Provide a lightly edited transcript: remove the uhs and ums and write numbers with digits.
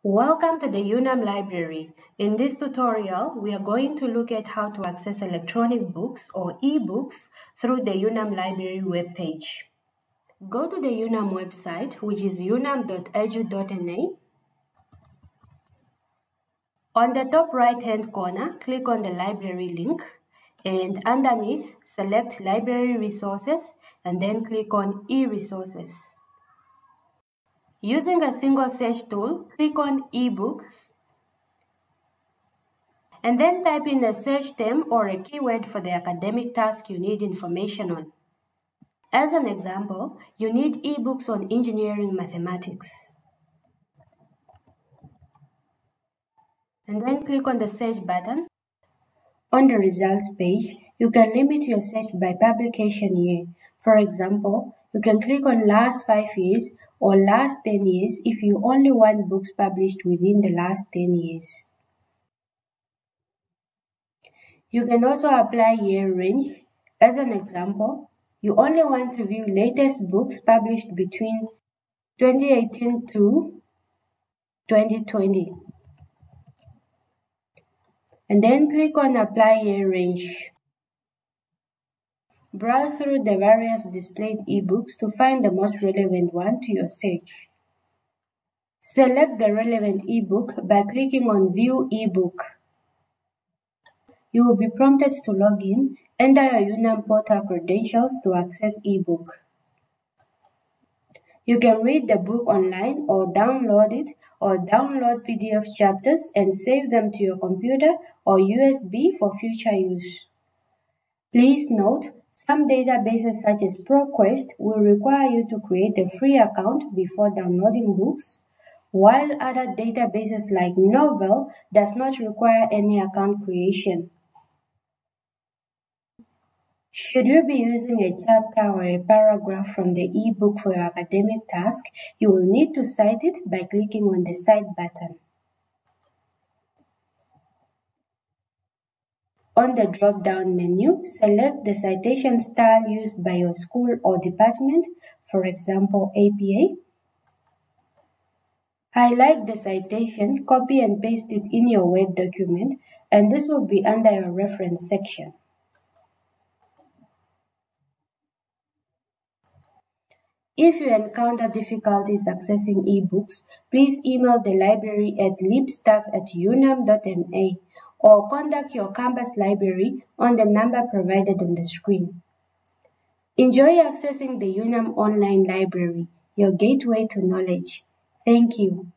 Welcome to the UNAM Library. In this tutorial, we are going to look at how to access electronic books or e-books through the UNAM Library webpage. Go to the UNAM website, which is unam.edu.na. On the top right-hand corner, click on the library link, and underneath, select Library Resources, and then click on E-Resources. Using a single search tool, click on eBooks, and then type in a search term or a keyword for the academic task you need information on. As an example, you need ebooks on engineering mathematics. And then click on the search button. On the results page, you can limit your search by publication year. For example, you can click on last 5 years or last 10 years if you only want books published within the last 10 years. You can also apply year range. As an example, you only want to view latest books published between 2018 to 2020. And then click on Apply Year Range. Browse through the various displayed ebooks to find the most relevant one to your search. Select the relevant ebook by clicking on View eBook. You will be prompted to log in. Enter your UNAM portal credentials to access ebook. You can read the book online or download it, or download PDF chapters and save them to your computer or USB for future use. Please note, some databases such as ProQuest will require you to create a free account before downloading books, while other databases like Novell does not require any account creation. Should you be using a chapter or a paragraph from the ebook for your academic task, you will need to cite it by clicking on the Cite button. On the drop-down menu, select the citation style used by your school or department, for example, APA. Highlight the citation, copy and paste it in your Word document, and this will be under your reference section. If you encounter difficulties accessing ebooks, please email the library at libstaff@unam.na or contact your campus library on the number provided on the screen. Enjoy accessing the UNAM Online Library, your gateway to knowledge. Thank you.